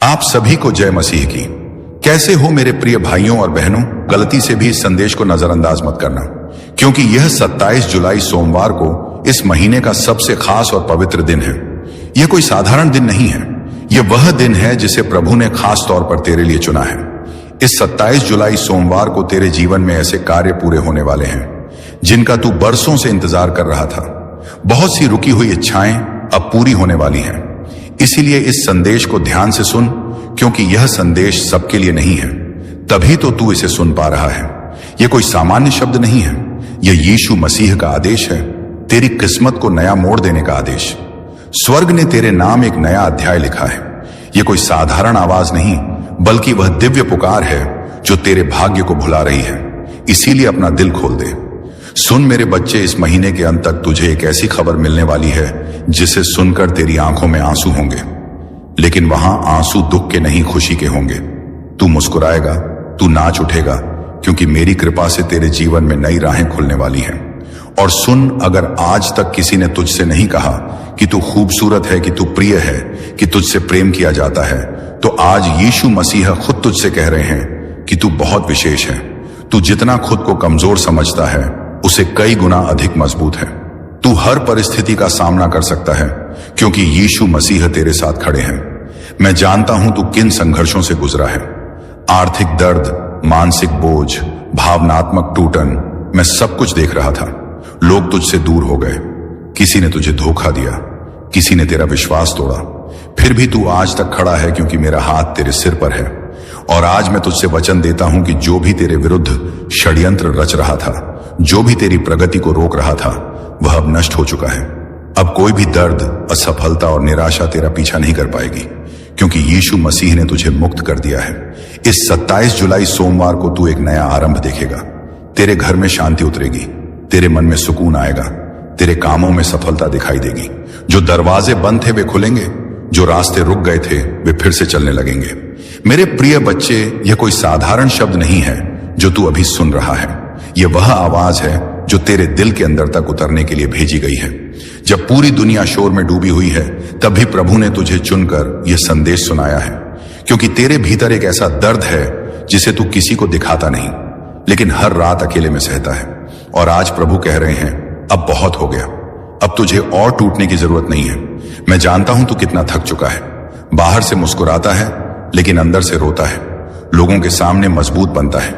आप सभी को जय मसीह की। कैसे हो मेरे प्रिय भाइयों और बहनों? गलती से भी इस संदेश को नजरअंदाज मत करना, क्योंकि यह 27 जुलाई सोमवार को इस महीने का सबसे खास और पवित्र दिन है। यह कोई साधारण दिन नहीं है, यह वह दिन है जिसे प्रभु ने खास तौर पर तेरे लिए चुना है। इस 27 जुलाई सोमवार को तेरे जीवन में ऐसे कार्य पूरे होने वाले हैं जिनका तू बरसों से इंतजार कर रहा था। बहुत सी रुकी हुई इच्छाएं अब पूरी होने वाली हैं। इसीलिए इस संदेश को ध्यान से सुन, क्योंकि यह संदेश सबके लिए नहीं है, तभी तो तू इसे सुन पा रहा है। यह कोई सामान्य शब्द नहीं है, यह यीशु मसीह का आदेश है, तेरी किस्मत को नया मोड़ देने का आदेश। स्वर्ग ने तेरे नाम एक नया अध्याय लिखा है। यह कोई साधारण आवाज नहीं, बल्कि वह दिव्य पुकार है जो तेरे भाग्य को भुला रही है। इसीलिए अपना दिल खोल दे। सुन मेरे बच्चे, इस महीने के अंत तक तुझे एक ऐसी खबर मिलने वाली है जिसे सुनकर तेरी आंखों में आंसू होंगे, लेकिन वहां आंसू दुख के नहीं, खुशी के होंगे। तू मुस्कुराएगा, तू नाच उठेगा, क्योंकि मेरी कृपा से तेरे जीवन में नई राहें खुलने वाली हैं। और सुन, अगर आज तक किसी ने तुझसे नहीं कहा कि तू खूबसूरत है, कि तू प्रिय है, कि तुझसे प्रेम किया जाता है, तो आज यीशु मसीह खुद तुझसे कह रहे हैं कि तू बहुत विशेष है। तू जितना खुद को कमजोर समझता है, उसे कई गुना अधिक मजबूत है। तू हर परिस्थिति का सामना कर सकता है, क्योंकि यीशु मसीह तेरे साथ खड़े हैं। मैं जानता हूं तू किन संघर्षों से गुजरा है। आर्थिक दर्द, मानसिक बोझ, भावनात्मक टूटन, मैं सब कुछ देख रहा था। लोग तुझसे दूर हो गए, किसी ने तुझे धोखा दिया, किसी ने तेरा विश्वास तोड़ा, फिर भी तू आज तक खड़ा है, क्योंकि मेरा हाथ तेरे सिर पर है। और आज मैं तुझसे वचन देता हूं कि जो भी तेरे विरुद्ध षड्यंत्र रच रहा था, जो भी तेरी प्रगति को रोक रहा था, वह अब नष्ट हो चुका है। अब कोई भी दर्द, असफलता और निराशा तेरा पीछा नहीं कर पाएगी, क्योंकि यीशु मसीह ने तुझे मुक्त कर दिया है। इस 27 जुलाई सोमवार को तू एक नया आरंभ देखेगा। तेरे घर में शांति उतरेगी, तेरे मन में सुकून आएगा, तेरे कामों में सफलता दिखाई देगी। जो दरवाजे बंद थे वे खुलेंगे, जो रास्ते रुक गए थे वे फिर से चलने लगेंगे। मेरे प्रिय बच्चे, यह कोई साधारण शब्द नहीं है जो तू अभी सुन रहा है। यह वह आवाज है जो तेरे दिल के अंदर तक उतरने के लिए भेजी गई है। जब पूरी दुनिया शोर में डूबी हुई है, तब भी प्रभु ने तुझे चुनकर यह संदेश सुनाया है, क्योंकि तेरे भीतर एक ऐसा दर्द है जिसे तू किसी को दिखाता नहीं, लेकिन हर रात अकेले में सहता है। और आज प्रभु कह रहे हैं, अब बहुत हो गया, अब तुझे और टूटने की जरूरत नहीं है। मैं जानता हूं तू कितना थक चुका है। बाहर से मुस्कुराता है, लेकिन अंदर से रोता है। लोगों के सामने मजबूत बनता है,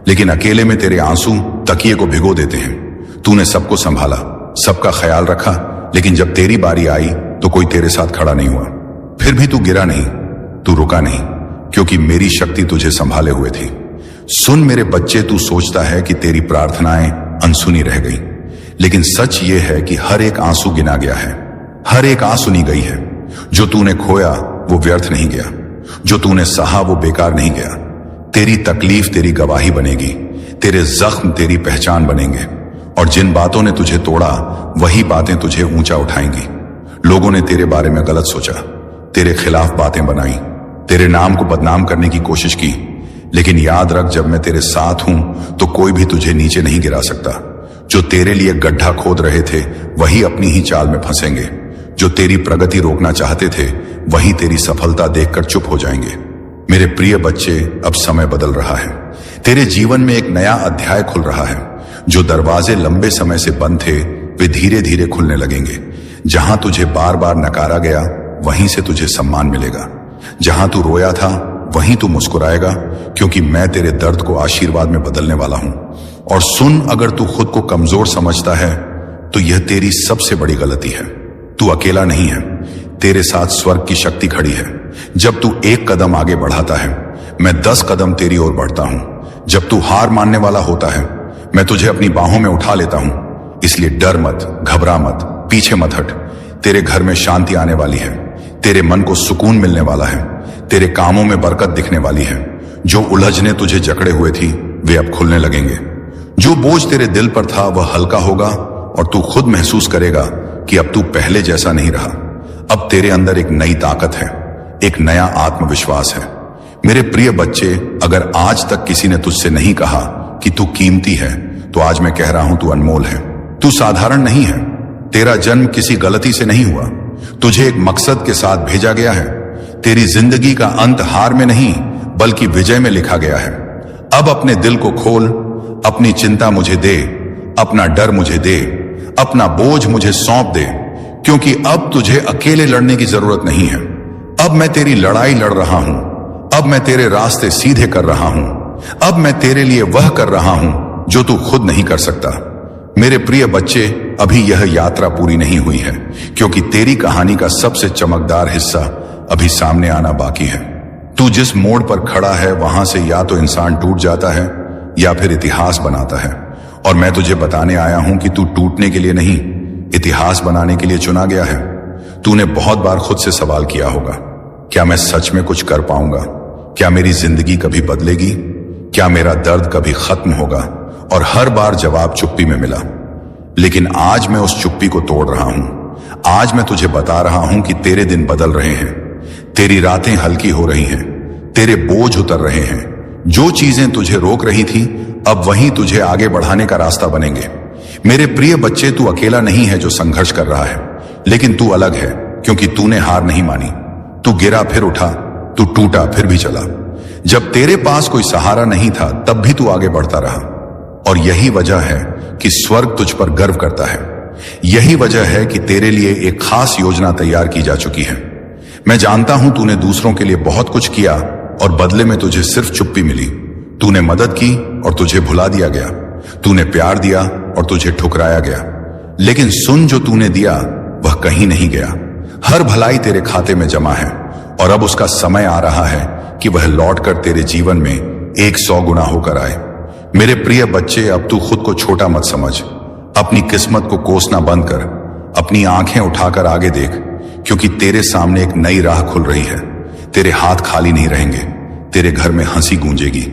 लेकिन अकेले में तेरे आंसू तकिए को भिगो देते हैं। तूने सबको संभाला, सबका ख्याल रखा, लेकिन जब तेरी बारी आई तो कोई तेरे साथ खड़ा नहीं हुआ। फिर भी तू गिरा नहीं, तू रुका नहीं, क्योंकि मेरी शक्ति तुझे संभाले हुए थी। सुन मेरे बच्चे, तू सोचता है कि तेरी प्रार्थनाएं अनसुनी रह गई, लेकिन सच ये है कि हर एक आंसू गिना गया है, हर एक आंसू सुनी गई है। जो तूने खोया वो व्यर्थ नहीं गया, जो तूने सहा वो बेकार नहीं गया। तेरी तकलीफ तेरी गवाही बनेगी, तेरे जख्म तेरी पहचान बनेंगे, और जिन बातों ने तुझे तोड़ा वही बातें तुझे ऊंचा उठाएंगी। लोगों ने तेरे बारे में गलत सोचा, तेरे खिलाफ बातें बनाई, तेरे नाम को बदनाम करने की कोशिश की, लेकिन याद रख, जब मैं तेरे साथ हूं तो कोई भी तुझे नीचे नहीं गिरा सकता। जो तेरे लिए गड्ढा खोद रहे थे वही अपनी ही चाल में फंसेंगे। जो तेरी प्रगति रोकना चाहते थे वही तेरी सफलता देखकर चुप हो जाएंगे। मेरे प्रिय बच्चे, अब समय बदल रहा है। तेरे जीवन में एक नया अध्याय खुल रहा है। जो दरवाजे लंबे समय से बंद थे वे धीरे धीरे खुलने लगेंगे। जहां तुझे बार बार नकारा गया, वहीं से तुझे सम्मान मिलेगा। जहां तू रोया था वहीं तू मुस्कुराएगा, क्योंकि मैं तेरे दर्द को आशीर्वाद में बदलने वाला हूं। और सुन, अगर तू खुद को कमजोर समझता है तो यह तेरी सबसे बड़ी गलती है। तू अकेला नहीं है, तेरे साथ स्वर्ग की शक्ति खड़ी है। जब तू एक कदम आगे बढ़ाता है, मैं 10 कदम तेरी ओर बढ़ता हूं। जब तू हार मानने वाला होता है, मैं तुझे अपनी बाहों में उठा लेता हूं। इसलिए डर मत, घबरा मत, पीछे मत हट। तेरे घर में शांति आने वाली है, तेरे मन को सुकून मिलने वाला है, तेरे कामों में बरकत दिखने वाली है। जो उलझने तुझे जकड़े हुए थी वे अब खुलने लगेंगे। जो बोझ तेरे दिल पर था वह हल्का होगा, और तू खुद महसूस करेगा कि अब तू पहले जैसा नहीं रहा। अब तेरे अंदर एक नई ताकत है, एक नया आत्मविश्वास है। मेरे प्रिय बच्चे, अगर आज तक किसी ने तुझसे नहीं कहा कि तू कीमती है, तो आज मैं कह रहा हूं तू अनमोल है। तू साधारण नहीं है। तेरा जन्म किसी गलती से नहीं हुआ, तुझे एक मकसद के साथ भेजा गया है। तेरी जिंदगी का अंत हार में नहीं बल्कि विजय में लिखा गया है। अब अपने दिल को खोल, अपनी चिंता मुझे दे, अपना डर मुझे दे, अपना बोझ मुझे सौंप दे, क्योंकि अब तुझे अकेले लड़ने की जरूरत नहीं है। अब मैं तेरी लड़ाई लड़ रहा हूं। अब मैं तेरे रास्ते सीधे कर रहा हूं। अब मैं तेरे लिए वह कर रहा हूं जो तू खुद नहीं कर सकता। मेरे प्रिय बच्चे, अभी यह यात्रा पूरी नहीं हुई है, क्योंकि तेरी कहानी का सबसे चमकदार हिस्सा अभी सामने आना बाकी है। तू जिस मोड़ पर खड़ा है वहां से या तो इंसान टूट जाता है या फिर इतिहास बनाता है। और मैं तुझे बताने आया हूं कि तू टूटने के लिए नहीं, इतिहास बनाने के लिए चुना गया है। तूने बहुत बार खुद से सवाल किया होगा, क्या मैं सच में कुछ कर पाऊंगा? क्या मेरी जिंदगी कभी बदलेगी? क्या मेरा दर्द कभी खत्म होगा? और हर बार जवाब चुप्पी में मिला। लेकिन आज मैं उस चुप्पी को तोड़ रहा हूं। आज मैं तुझे बता रहा हूं कि तेरे दिन बदल रहे हैं, तेरी रातें हल्की हो रही हैं, तेरे बोझ उतर रहे हैं। जो चीजें तुझे रोक रही थी अब वहीं तुझे आगे बढ़ाने का रास्ता बनेंगे। मेरे प्रिय बच्चे, तू अकेला नहीं है जो संघर्ष कर रहा है, लेकिन तू अलग है क्योंकि तूने हार नहीं मानी। तू गिरा फिर उठा, तू टूटा फिर भी चला। जब तेरे पास कोई सहारा नहीं था तब भी तू आगे बढ़ता रहा। और यही वजह है कि स्वर्ग तुझ पर गर्व करता है। यही वजह है कि तेरे लिए एक खास योजना तैयार की जा चुकी है। मैं जानता हूं तूने दूसरों के लिए बहुत कुछ किया और बदले में तुझे सिर्फ चुप्पी मिली। तूने मदद की और तुझे भुला दिया गया। तूने प्यार दिया और तुझे ठुकराया गया। लेकिन सुन, जो तूने दिया वह कहीं नहीं गया। हर भलाई तेरे खाते में जमा है और अब उसका समय आ रहा है कि वह लौटकर तेरे जीवन में 100 गुना होकर आए। मेरे प्रिय बच्चे, अब तू खुद को छोटा मत समझ। अपनी किस्मत को कोसना बंद कर। अपनी आंखें उठाकर आगे देख, क्योंकि तेरे सामने एक नई राह खुल रही है। तेरे हाथ खाली नहीं रहेंगे। तेरे घर में हंसी गूंजेगी।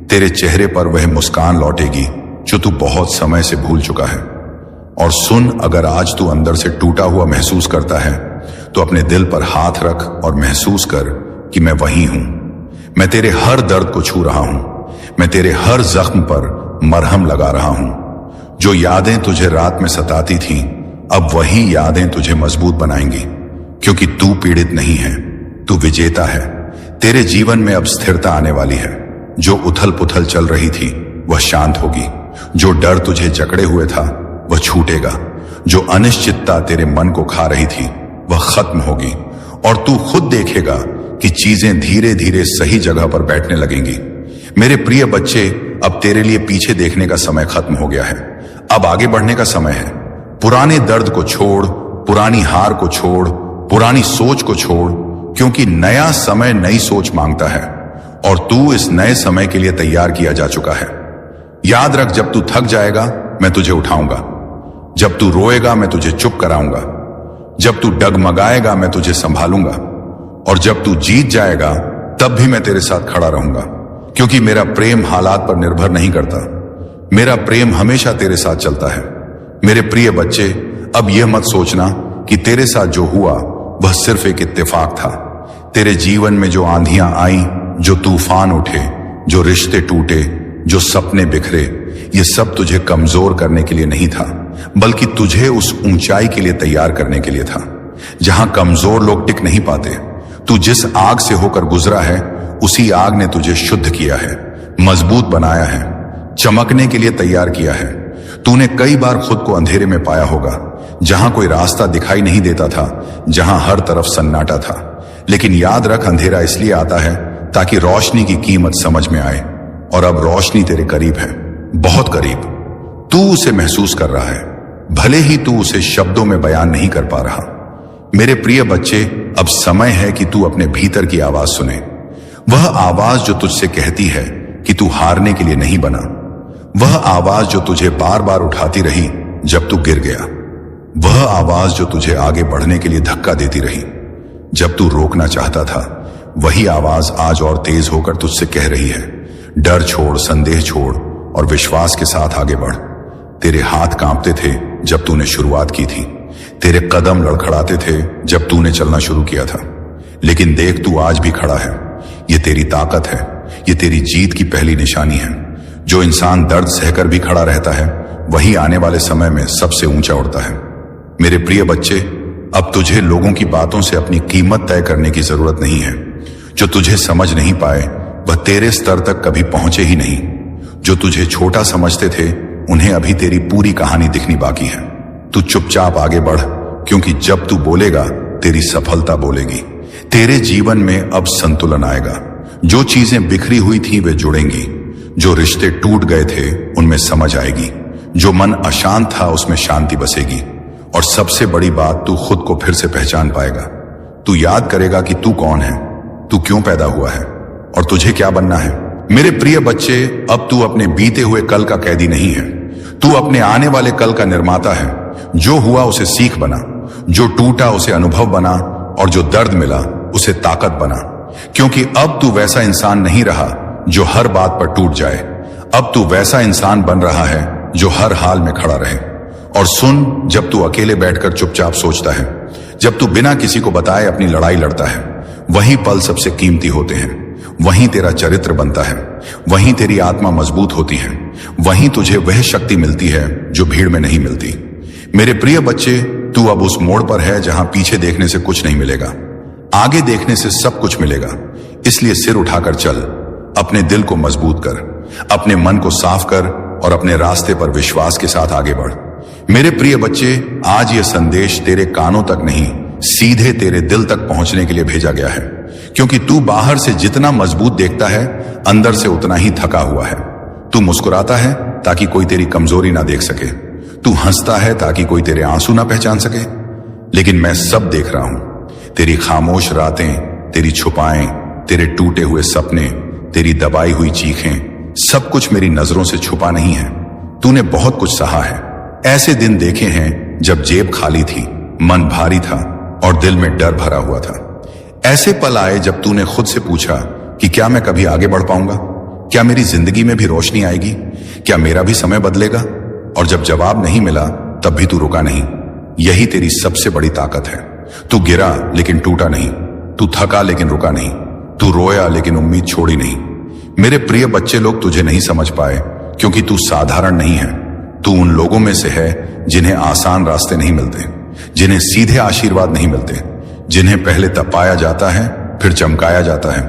तेरे चेहरे पर वह मुस्कान लौटेगी जो तू बहुत समय से भूल चुका है। और सुन, अगर आज तू अंदर से टूटा हुआ महसूस करता है तो अपने दिल पर हाथ रख और महसूस कर कि मैं वही हूं। मैं तेरे हर दर्द को छू रहा हूं। मैं तेरे हर जख्म पर मरहम लगा रहा हूं। जो यादें तुझे रात में सताती थीं, अब वही यादें तुझे मजबूत बनाएंगी, क्योंकि तू पीड़ित नहीं है, तू विजेता है। तेरे जीवन में अब स्थिरता आने वाली है। जो उथल पुथल चल रही थी वह शांत होगी। जो डर तुझे जकड़े हुए था वह छूटेगा। जो अनिश्चितता तेरे मन को खा रही थी वह खत्म होगी और तू खुद देखेगा कि चीजें धीरे धीरे सही जगह पर बैठने लगेंगी। मेरे प्रिय बच्चे, अब तेरे लिए पीछे देखने का समय खत्म हो गया है। अब आगे बढ़ने का समय है। पुराने दर्द को छोड़, पुरानी हार को छोड़, पुरानी सोच को छोड़, क्योंकि नया समय नई सोच मांगता है और तू इस नए समय के लिए तैयार किया जा चुका है। याद रख, जब तू थक जाएगा मैं तुझे उठाऊंगा। जब तू रोएगा मैं तुझे चुप कराऊंगा। जब तू डगमगाएगा मैं तुझे संभालूंगा। और जब तू जीत जाएगा तब भी मैं तेरे साथ खड़ा रहूंगा, क्योंकि मेरा प्रेम हालात पर निर्भर नहीं करता। मेरा प्रेम हमेशा तेरे साथ चलता है। मेरे प्रिय बच्चे, अब यह मत सोचना कि तेरे साथ जो हुआ वह सिर्फ एक इत्तेफाक था। तेरे जीवन में जो आंधियां आई, जो तूफान उठे, जो रिश्ते टूटे, जो सपने बिखरे, ये सब तुझे कमजोर करने के लिए नहीं था, बल्कि तुझे उस ऊंचाई के लिए तैयार करने के लिए था जहां कमजोर लोग टिक नहीं पाते। तू जिस आग से होकर गुजरा है उसी आग ने तुझे शुद्ध किया है, मजबूत बनाया है, चमकने के लिए तैयार किया है। तूने कई बार खुद को अंधेरे में पाया होगा, जहां कोई रास्ता दिखाई नहीं देता था, जहां हर तरफ सन्नाटा था। लेकिन याद रख, अंधेरा इसलिए आता है ताकि रोशनी की कीमत समझ में आए। और अब रोशनी तेरे करीब है, बहुत करीब। तू उसे महसूस कर रहा है, भले ही तू उसे शब्दों में बयान नहीं कर पा रहा। मेरे प्रिय बच्चे, अब समय है कि तू अपने भीतर की आवाज सुने। वह आवाज जो तुझसे कहती है कि तू हारने के लिए नहीं बना। वह आवाज जो तुझे बार बार उठाती रही जब तू गिर गया। वह आवाज जो तुझे आगे बढ़ने के लिए धक्का देती रही जब तू रोकना चाहता था। वही आवाज आज और तेज होकर तुझसे कह रही है, डर छोड़, संदेह छोड़ और विश्वास के साथ आगे बढ़। तेरे हाथ कांपते थे जब तूने शुरुआत की थी। तेरे कदम लड़खड़ाते थे जब तूने चलना शुरू किया था। लेकिन देख, तू आज भी खड़ा है। ये तेरी ताकत है, ये तेरी जीत की पहली निशानी है। जो इंसान दर्द सहकर भी खड़ा रहता है वही आने वाले समय में सबसे ऊंचा उड़ता है। मेरे प्रिय बच्चे, अब तुझे लोगों की बातों से अपनी कीमत तय करने की जरूरत नहीं है। जो तुझे समझ नहीं पाए वह तेरे स्तर तक कभी पहुंचे ही नहीं। जो तुझे छोटा समझते थे उन्हें अभी तेरी पूरी कहानी दिखनी बाकी है। तू चुपचाप आगे बढ़, क्योंकि जब तू बोलेगा तेरी सफलता बोलेगी। तेरे जीवन में अब संतुलन आएगा। जो चीजें बिखरी हुई थी वे जुड़ेंगी। जो रिश्ते टूट गए थे उनमें समझ आएगी। जो मन अशांत था उसमें शांति बसेगी। और सबसे बड़ी बात, तू खुद को फिर से पहचान पाएगा। तू याद करेगा कि तू कौन है, तू क्यों पैदा हुआ है और तुझे क्या बनना है। मेरे प्रिय बच्चे, अब तू अपने बीते हुए कल का कैदी नहीं है। तू अपने आने वाले कल का निर्माता है। जो हुआ उसे सीख बना, जो टूटा उसे अनुभव बना, और जो दर्द मिला उसे ताकत बना। क्योंकि अब तू वैसा इंसान नहीं रहा जो हर बात पर टूट जाए। अब तू वैसा इंसान बन रहा है जो हर हाल में खड़ा रहे। और सुन, जब तू अकेले बैठकर चुपचाप सोचता है, जब तू बिना किसी को बताए अपनी लड़ाई लड़ता है, वही पल सबसे कीमती होते हैं। वहीं तेरा चरित्र बनता है, वहीं तेरी आत्मा मजबूत होती है, वहीं तुझे वह शक्ति मिलती है जो भीड़ में नहीं मिलती। मेरे प्रिय बच्चे, तू अब उस मोड़ पर है जहां पीछे देखने से कुछ नहीं मिलेगा, आगे देखने से सब कुछ मिलेगा। इसलिए सिर उठाकर चल, अपने दिल को मजबूत कर, अपने मन को साफ कर और अपने रास्ते पर विश्वास के साथ आगे बढ़। मेरे प्रिय बच्चे, आज यह संदेश तेरे कानों तक नहीं, सीधे तेरे दिल तक पहुंचने के लिए भेजा गया है। क्योंकि तू बाहर से जितना मजबूत देखता है, अंदर से उतना ही थका हुआ है। तू मुस्कुराता है ताकि कोई तेरी कमजोरी ना देख सके। तू हंसता है ताकि कोई तेरे आंसू ना पहचान सके। लेकिन मैं सब देख रहा हूं, तेरी खामोश रातें, तेरी छुपाएं, तेरे टूटे हुए सपने, तेरी दबाई हुई चीखें, सब कुछ मेरी नजरों से छुपा नहीं है। तूने बहुत कुछ सहा है। ऐसे दिन देखे हैं जब जेब खाली थी, मन भारी था और दिल में डर भरा हुआ था। ऐसे पल आए जब तूने खुद से पूछा कि क्या मैं कभी आगे बढ़ पाऊंगा, क्या मेरी जिंदगी में भी रोशनी आएगी, क्या मेरा भी समय बदलेगा। और जब जवाब नहीं मिला तब भी तू रुका नहीं। यही तेरी सबसे बड़ी ताकत है। तू गिरा लेकिन टूटा नहीं, तू थका लेकिन रुका नहीं, तू रोया लेकिन उम्मीद छोड़ी नहीं। मेरे प्रिय बच्चे, लोग तुझे नहीं समझ पाए क्योंकि तू साधारण नहीं है। तू उन लोगों में से है जिन्हें आसान रास्ते नहीं मिलते, जिन्हें सीधे आशीर्वाद नहीं मिलते, जिन्हें पहले तपाया जाता है फिर चमकाया जाता है।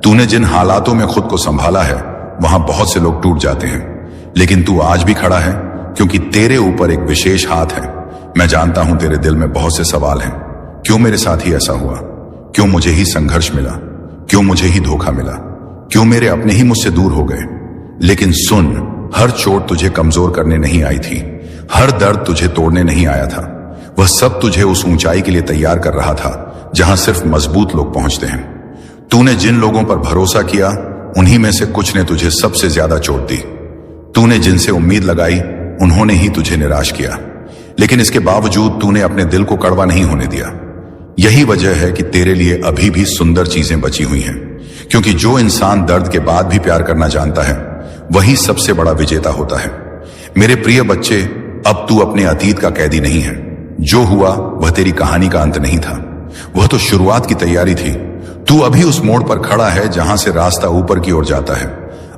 तूने जिन हालातों में खुद को संभाला है वहां बहुत से लोग टूट जाते हैं, लेकिन तू आज भी खड़ा है क्योंकि तेरे ऊपर एक विशेष हाथ है। मैं जानता हूं तेरे दिल में बहुत से सवाल हैं। क्यों मेरे साथ ही ऐसा हुआ, क्यों मुझे ही संघर्ष मिला, क्यों मुझे ही धोखा मिला, क्यों मेरे अपने ही मुझसे दूर हो गए। लेकिन सुन, हर चोट तुझे कमजोर करने नहीं आई थी, हर दर्द तुझे तोड़ने नहीं आया था। वह सब तुझे उस ऊंचाई के लिए तैयार कर रहा था जहां सिर्फ मजबूत लोग पहुंचते हैं। तूने जिन लोगों पर भरोसा किया उन्हीं में से कुछ ने तुझे सबसे ज्यादा चोट दी। तूने जिनसे उम्मीद लगाई उन्होंने ही तुझे निराश किया। लेकिन इसके बावजूद तूने अपने दिल को कड़वा नहीं होने दिया। यही वजह है कि तेरे लिए अभी भी सुंदर चीजें बची हुई हैं। क्योंकि जो इंसान दर्द के बाद भी प्यार करना जानता है वही सबसे बड़ा विजेता होता है। मेरे प्रिय बच्चे, अब तू अपने अतीत का कैदी नहीं है। जो हुआ वह तेरी कहानी का अंत नहीं था, वह तो शुरुआत की तैयारी थी। तू अभी उस मोड़ पर खड़ा है जहां से रास्ता ऊपर की ओर जाता है।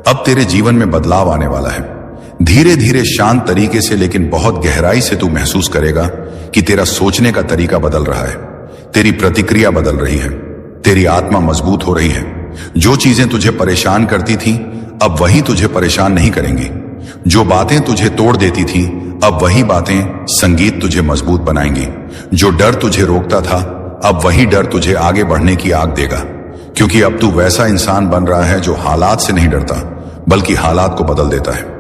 अब तेरे जीवन में बदलाव आने वाला है। धीरे धीरे, शांत तरीके से, लेकिन बहुत गहराई से तू महसूस करेगा कि तेरा सोचने का तरीका बदल रहा है, तेरी प्रतिक्रिया बदल रही है, तेरी आत्मा मजबूत हो रही है। जो चीजें तुझे परेशान करती थी अब वही तुझे परेशान नहीं करेंगी। जो बातें तुझे तोड़ देती थी अब वही बातें संगीत तुझे मजबूत बनाएंगी। जो डर तुझे रोकता था अब वही डर तुझे आगे बढ़ने की आग देगा। क्योंकि अब तू वैसा इंसान बन रहा है जो हालात से नहीं डरता बल्कि हालात को बदल देता है।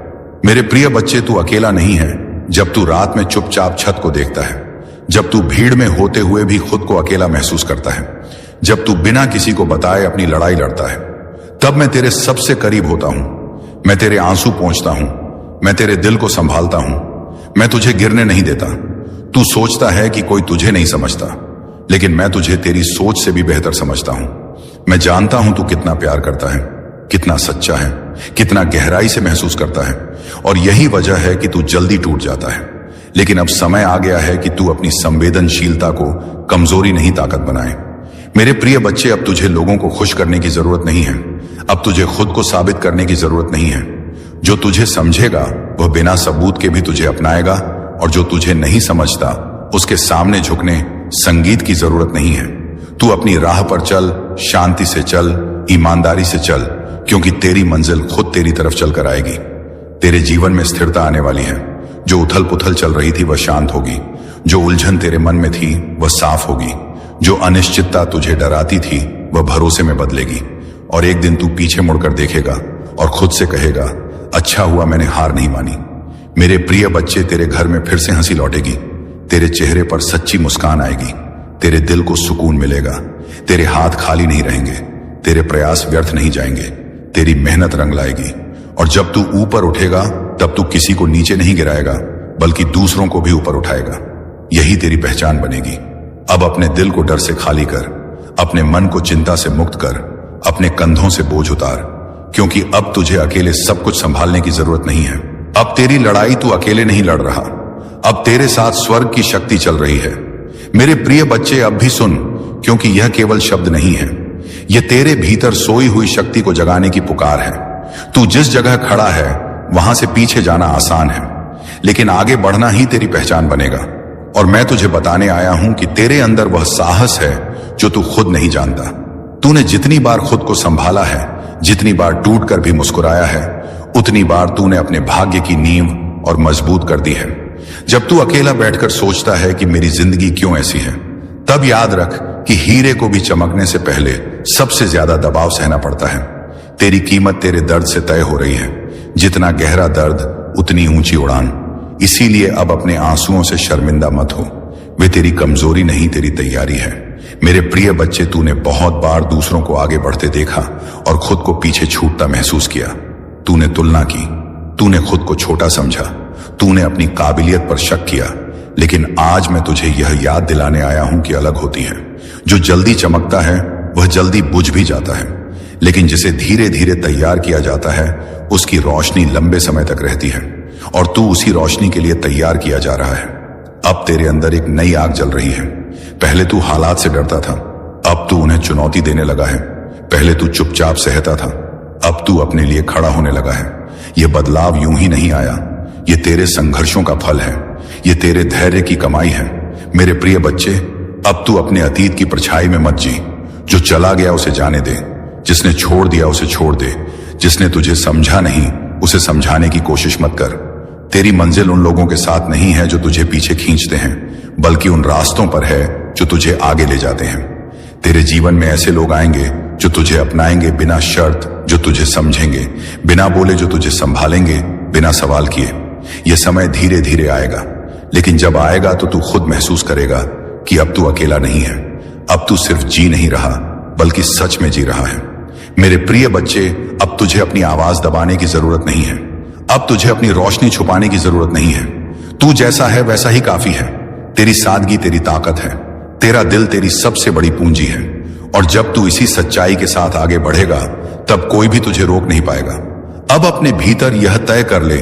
मेरे प्रिय बच्चे, तू अकेला नहीं है। जब तू रात में चुपचाप छत को देखता है, जब तू भीड़ में होते हुए भी खुद को अकेला महसूस करता है, जब तू बिना किसी को बताए अपनी लड़ाई लड़ता है, तब मैं तेरे सबसे करीब होता हूं। मैं तेरे आंसू पोंछता हूं, मैं तेरे दिल को संभालता हूं, मैं तुझे गिरने नहीं देता। तू सोचता है कि कोई तुझे नहीं समझता, लेकिन मैं तुझे तेरी सोच से भी बेहतर समझता हूं। मैं जानता हूं तू कितना प्यार करता है, कितना सच्चा है, कितना गहराई से महसूस करता है। और यही वजह है कि तू जल्दी टूट जाता है। लेकिन अब समय आ गया है कि तू अपनी संवेदनशीलता को कमजोरी नहीं ताकत बनाए। मेरे प्रिय बच्चे, अब तुझे लोगों को खुश करने की जरूरत नहीं है। अब तुझे खुद को साबित करने की जरूरत नहीं है। जो तुझे समझेगा वह बिना सबूत के भी तुझे अपनाएगा, और जो तुझे नहीं समझता उसके सामने झुकने संगीत की जरूरत नहीं है। तू अपनी राह पर चल, शांति से चल, ईमानदारी से चल, क्योंकि तेरी मंजिल खुद तेरी तरफ चलकर आएगी। तेरे जीवन में स्थिरता आने वाली है। जो उथल पुथल चल रही थी वह शांत होगी। जो उलझन तेरे मन में थी वह साफ होगी। जो अनिश्चितता तुझे डराती थी वह भरोसे में बदलेगी। और एक दिन तू पीछे मुड़कर देखेगा और खुद से कहेगा, अच्छा हुआ मैंने हार नहीं मानी। मेरे प्रिय बच्चे, तेरे घर में फिर से हंसी लौटेगी। तेरे चेहरे पर सच्ची मुस्कान आएगी। तेरे दिल को सुकून मिलेगा। तेरे हाथ खाली नहीं रहेंगे। तेरे प्रयास व्यर्थ नहीं जाएंगे। तेरी मेहनत रंग लाएगी। और जब तू ऊपर उठेगा तब तू किसी को नीचे नहीं गिराएगा, बल्कि दूसरों को भी ऊपर उठाएगा। यही तेरी पहचान बनेगी। अब अपने दिल को डर से खाली कर, अपने मन को चिंता से मुक्त कर, अपने कंधों से बोझ उतार, क्योंकि अब तुझे अकेले सब कुछ संभालने की जरूरत नहीं है। अब तेरी लड़ाई तू अकेले नहीं लड़ रहा। अब तेरे साथ स्वर्ग की शक्ति चल रही है। मेरे प्रिय बच्चे, अब भी सुन, क्योंकि यह केवल शब्द नहीं है, यह तेरे भीतर सोई हुई शक्ति को जगाने की पुकार है। तू जिस जगह खड़ा है वहां से पीछे जाना आसान है, लेकिन आगे बढ़ना ही तेरी पहचान बनेगा। और मैं तुझे बताने आया हूं कि तेरे अंदर वह साहस है जो तू खुद नहीं जानता। तूने जितनी बार खुद को संभाला है, जितनी बार टूट कर भी मुस्कुराया है, उतनी बार तूने अपने भाग्य की नींव और मजबूत कर दी है। जब तू अकेला बैठकर सोचता है कि मेरी जिंदगी क्यों ऐसी है, तब याद रख कि हीरे को भी चमकने से पहले सबसे ज्यादा दबाव सहना पड़ता है। तेरी कीमत तेरे दर्द से तय हो रही है। जितना गहरा दर्द उतनी ऊंची उड़ान। इसीलिए अब अपने आंसुओं से शर्मिंदा मत हो। वे तेरी कमजोरी नहीं, तेरी तैयारी है। मेरे प्रिय बच्चे, तूने बहुत बार दूसरों को आगे बढ़ते देखा और खुद को पीछे छूटता महसूस किया। तूने तुलना की, तूने खुद को छोटा समझा, तूने अपनी काबिलियत पर शक किया। लेकिन आज मैं तुझे यह याद दिलाने आया हूं कि अलग होती है। जो जल्दी चमकता है वह जल्दी बुझ भी जाता है, लेकिन जिसे धीरे धीरे तैयार किया जाता है उसकी रोशनी लंबे समय तक रहती है। और तू उसी रोशनी के लिए तैयार किया जा रहा है। अब तेरे अंदर एक नई आग जल रही है। पहले तू हालात से डरता था, अब तू उन्हें चुनौती देने लगा है। पहले तू चुपचाप सहता था, अब तू अपने लिए खड़ा होने लगा है। यह बदलाव यूं ही नहीं आया, ये तेरे संघर्षों का फल है, ये तेरे धैर्य की कमाई है। मेरे प्रिय बच्चे, अब तू अपने अतीत की परछाई में मत जी। जो चला गया उसे जाने दे, जिसने छोड़ दिया उसे छोड़ दे, जिसने तुझे समझा नहीं उसे समझाने की कोशिश मत कर। तेरी मंजिल उन लोगों के साथ नहीं है जो तुझे पीछे खींचते हैं, बल्कि उन रास्तों पर है जो तुझे आगे ले जाते हैं। तेरे जीवन में ऐसे लोग आएंगे जो तुझे अपनाएंगे बिना शर्त, जो तुझे समझेंगे बिना बोले, जो तुझे संभालेंगे बिना सवाल किए। यह समय धीरे धीरे आएगा, लेकिन जब आएगा तो तू खुद महसूस करेगा कि अब तू अकेला नहीं है। अब तू सिर्फ जी नहीं रहा, बल्कि सच में जी रहा है। मेरे प्रिय बच्चे, अब तुझे अपनी आवाज दबाने की जरूरत नहीं है। अब तुझे अपनी रोशनी छुपाने की जरूरत नहीं है। तू जैसा है वैसा ही काफी है। तेरी सादगी तेरी ताकत है। तेरा दिल तेरी सबसे बड़ी पूंजी है। और जब तू इसी सच्चाई के साथ आगे बढ़ेगा तब कोई भी तुझे रोक नहीं पाएगा। अब अपने भीतर यह तय कर ले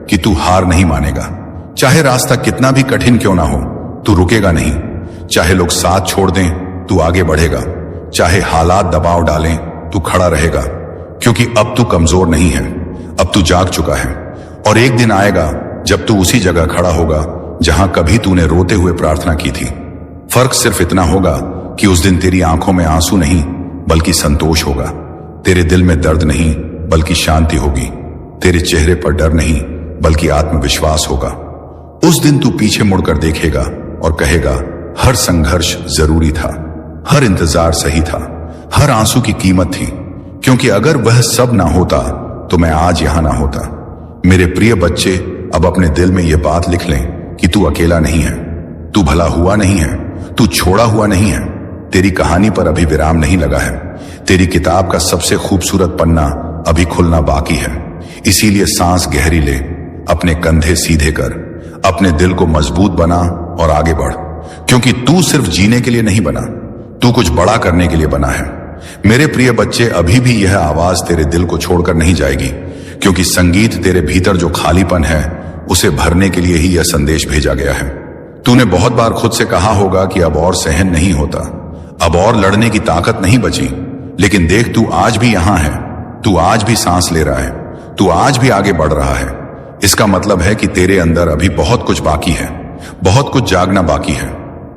कि तू हार नहीं मानेगा। चाहे रास्ता कितना भी कठिन क्यों ना हो, तू रुकेगा नहीं। चाहे लोग साथ छोड़ दें, तू आगे बढ़ेगा। चाहे हालात दबाव डालें, तू खड़ा रहेगा। क्योंकि अब तू कमजोर नहीं है, अब तू जाग चुका है। और एक दिन आएगा जब तू उसी जगह खड़ा होगा जहां कभी तूने रोते हुए प्रार्थना की थी। फर्क सिर्फ इतना होगा कि उस दिन तेरी आंखों में आंसू नहीं बल्कि संतोष होगा। तेरे दिल में दर्द नहीं बल्कि शांति होगी। तेरे चेहरे पर डर नहीं बल्कि आत्मविश्वास होगा। उस दिन तू पीछे मुड़कर देखेगा और कहेगा, हर संघर्ष जरूरी था, हर इंतजार सही था, हर आंसू की कीमत थी। क्योंकि अगर वह सब ना होता तो मैं आज यहां ना होता। मेरे प्रिय बच्चे, अब अपने दिल में यह बात लिख लें कि तू अकेला नहीं है, तू भला हुआ नहीं है, तू छोड़ा हुआ नहीं है। तेरी कहानी पर अभी विराम नहीं लगा है। तेरी किताब का सबसे खूबसूरत पन्ना अभी खुलना बाकी है। इसीलिए सांस गहरी ले, अपने कंधे सीधे कर, अपने दिल को मजबूत बना और आगे बढ़। क्योंकि तू सिर्फ जीने के लिए नहीं बना, तू कुछ बड़ा करने के लिए बना है। मेरे प्रिय बच्चे, अभी भी यह आवाज तेरे दिल को छोड़कर नहीं जाएगी। क्योंकि संगीत तेरे भीतर जो खालीपन है उसे भरने के लिए ही यह संदेश भेजा गया है। तूने बहुत बार खुद से कहा होगा कि अब और सहन नहीं होता, अब और लड़ने की ताकत नहीं बची। लेकिन देख, तू आज भी यहां है, तू आज भी सांस ले रहा है, तू आज भी आगे बढ़ रहा है। इसका मतलब है कि तेरे अंदर अभी बहुत कुछ बाकी है, बहुत कुछ जागना बाकी है।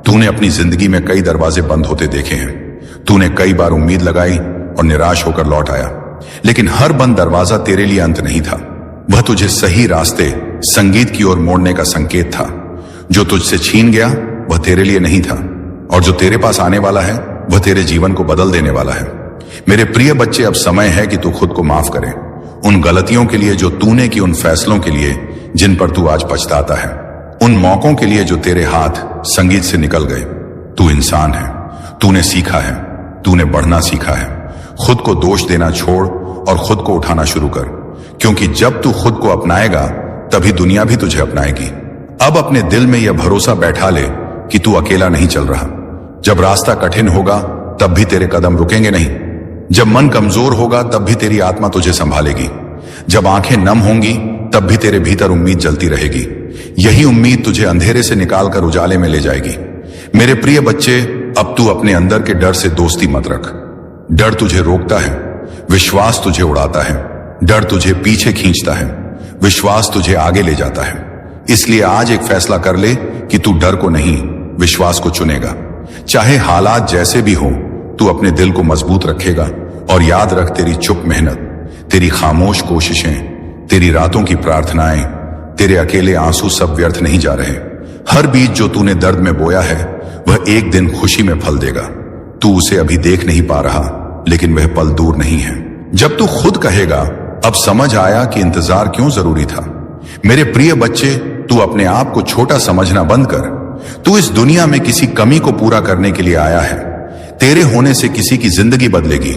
तूने अपनी जिंदगी में कई दरवाजे बंद होते देखे हैं। तूने कई बार उम्मीद लगाई और निराश होकर लौट आया, लेकिन हर बंद दरवाजा तेरे लिए अंत नहीं था। वह तुझे सही रास्ते, संगीत की ओर मोड़ने का संकेत था। जो तुझसे छीन गया वह तेरे लिए नहीं था, और जो तेरे पास आने वाला है वह तेरे जीवन को बदल देने वाला है। मेरे प्रिय बच्चे, अब समय है कि तू खुद को माफ करे, उन गलतियों के लिए जो तूने की, उन फैसलों के लिए जिन पर तू आज पछताता है, उन मौकों के लिए जो तेरे हाथ संगीत से निकल गए। तू इंसान है, तूने सीखा है, तूने बढ़ना सीखा है। खुद को दोष देना छोड़ और खुद को उठाना शुरू कर, क्योंकि जब तू खुद को अपनाएगा तभी दुनिया भी तुझे अपनाएगी। अब अपने दिल में यह भरोसा बैठा ले कि तू अकेला नहीं चल रहा। जब रास्ता कठिन होगा तब भी तेरे कदम रुकेंगे नहीं। जब मन कमजोर होगा तब भी तेरी आत्मा तुझे संभालेगी। जब आंखें नम होंगी तब भी तेरे भीतर उम्मीद जलती रहेगी। यही उम्मीद तुझे अंधेरे से निकालकर उजाले में ले जाएगी। मेरे प्रिय बच्चे, अब तू अपने अंदर के डर से दोस्ती मत रख। डर तुझे रोकता है, विश्वास तुझे उड़ाता है। डर तुझे पीछे खींचता है, विश्वास तुझे आगे ले जाता है। इसलिए आज एक फैसला कर ले कि तू डर को नहीं, विश्वास को चुनेगा। चाहे हालात जैसे भी हो, तू अपने दिल को मजबूत रखेगा। और याद रख, तेरी चुप मेहनत, तेरी खामोश कोशिशें, तेरी रातों की प्रार्थनाएं, तेरे अकेले आंसू सब व्यर्थ नहीं जा रहे। हर बीज जो तूने दर्द में बोया है वह एक दिन खुशी में फल देगा। तू उसे अभी देख नहीं पा रहा, लेकिन वह पल दूर नहीं है। जब तू खुद कहेगा, अब समझ आया कि इंतजार क्यों जरूरी था। मेरे प्रिय बच्चे, तू अपने आप को छोटा समझना बंद कर। तू इस दुनिया में किसी कमी को पूरा करने के लिए आया है। तेरे होने से किसी की जिंदगी बदलेगी।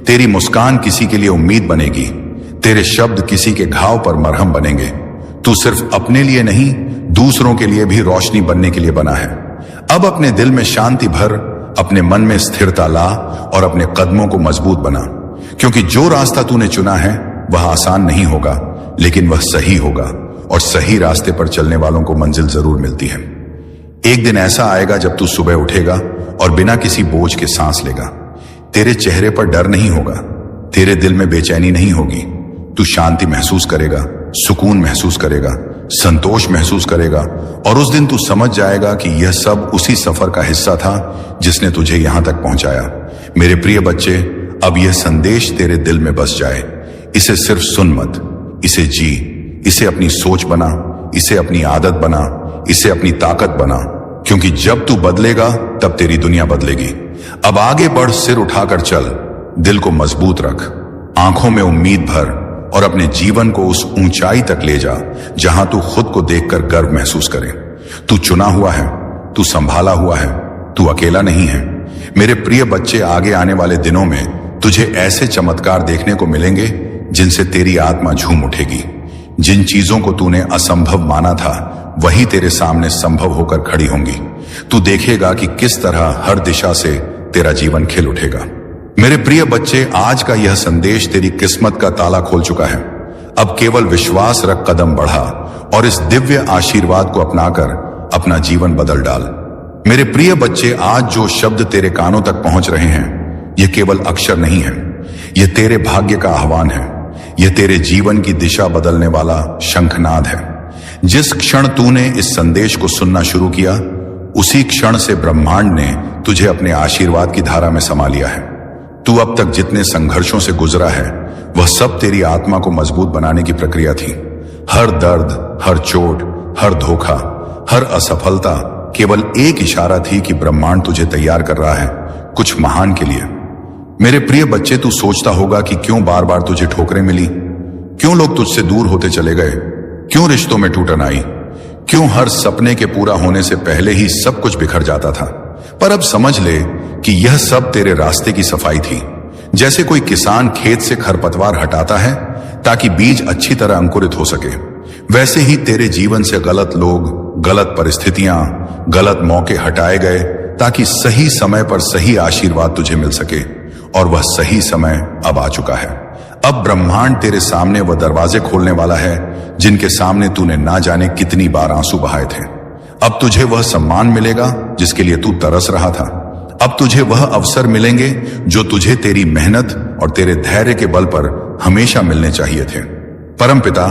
तेरी मुस्कान किसी के लिए उम्मीद बनेगी। तेरे शब्द किसी के घाव पर मरहम बनेंगे। तू सिर्फ अपने लिए नहीं, दूसरों के लिए भी रोशनी बनने के लिए बना है। अब अपने दिल में शांति भर, अपने मन में स्थिरता ला और अपने कदमों को मजबूत बना, क्योंकि जो रास्ता तूने चुना है वह आसान नहीं होगा, लेकिन वह सही होगा। और सही रास्ते पर चलने वालों को मंजिल जरूर मिलती है। एक दिन ऐसा आएगा जब तू सुबह उठेगा और बिना किसी बोझ के सांस लेगा। तेरे चेहरे पर डर नहीं होगा, तेरे दिल में बेचैनी नहीं होगी। तू शांति महसूस करेगा, सुकून महसूस करेगा, संतोष महसूस करेगा। और उस दिन तू समझ जाएगा कि यह सब उसी सफर का हिस्सा था जिसने तुझे यहां तक पहुंचाया। मेरे प्रिय बच्चे, अब यह संदेश तेरे दिल में बस जाए। इसे सिर्फ सुन मत, इसे जी, इसे अपनी सोच बना, इसे अपनी आदत बना, इसे अपनी ताकत बना, क्योंकि जब तू बदलेगा तब तेरी दुनिया बदलेगी। अब आगे बढ़, सिर उठाकर चल, दिल को मजबूत रख, आंखों में उम्मीद भर और अपने जीवन को उस ऊंचाई तक ले जा जहां तू खुद को देखकर गर्व महसूस करे। तू चुना हुआ है, तू संभाला हुआ है, तू अकेला नहीं है। मेरे प्रिय बच्चे, आगे आने वाले दिनों में तुझे ऐसे चमत्कार देखने को मिलेंगे जिनसे तेरी आत्मा झूम उठेगी। जिन चीजों को तूने असंभव माना था वही तेरे सामने संभव होकर खड़ी होंगी। तू देखेगा कि किस तरह हर दिशा से तेरा जीवन खिल उठेगा। मेरे प्रिय बच्चे, आज का यह संदेश तेरी किस्मत का ताला खोल चुका है। अब केवल विश्वास रख, कदम बढ़ा और इस दिव्य आशीर्वाद को अपनाकर अपना जीवन बदल डाल। मेरे प्रिय बच्चे, आज जो शब्द तेरे कानों तक पहुंच रहे हैं, यह केवल अक्षर नहीं है, यह तेरे भाग्य का आह्वान है। यह तेरे जीवन की दिशा बदलने वाला शंखनाद है। जिस क्षण तूने इस संदेश को सुनना शुरू किया, उसी क्षण से ब्रह्मांड ने तुझे अपने आशीर्वाद की धारा में समा लिया है। तू अब तक जितने संघर्षों से गुजरा है वह सब तेरी आत्मा को मजबूत बनाने की प्रक्रिया थी। हर दर्द, हर चोट, हर धोखा, हर असफलता केवल एक इशारा थी कि ब्रह्मांड तुझे तैयार कर रहा है कुछ महान के लिए। मेरे प्रिय बच्चे, तू सोचता होगा कि क्यों बार बार तुझे ठोकरें मिली, क्यों लोग तुझसे दूर होते चले गए, क्यों रिश्तों में टूटन आई, क्यों हर सपने के पूरा होने से पहले ही सब कुछ बिखर जाता था। पर अब समझ ले कि यह सब तेरे रास्ते की सफाई थी। जैसे कोई किसान खेत से खरपतवार हटाता है ताकि बीज अच्छी तरह अंकुरित हो सके, वैसे ही तेरे जीवन से गलत लोग, गलत परिस्थितियां, गलत मौके हटाए गए ताकि सही समय पर सही आशीर्वाद तुझे मिल सके। और वह सही समय अब आ चुका है। अब ब्रह्मांड तेरे सामने वह दरवाजे खोलने वाला है जिनके सामने तूने ना जाने कितनी बार आंसू बहाए थे। अब तुझे वह सम्मान मिलेगा जिसके लिए तू तरस रहा था। अब तुझे वह अवसर मिलेंगे जो तुझे तेरी मेहनत और तेरे धैर्य के बल पर हमेशा मिलने चाहिए थे। परमपिता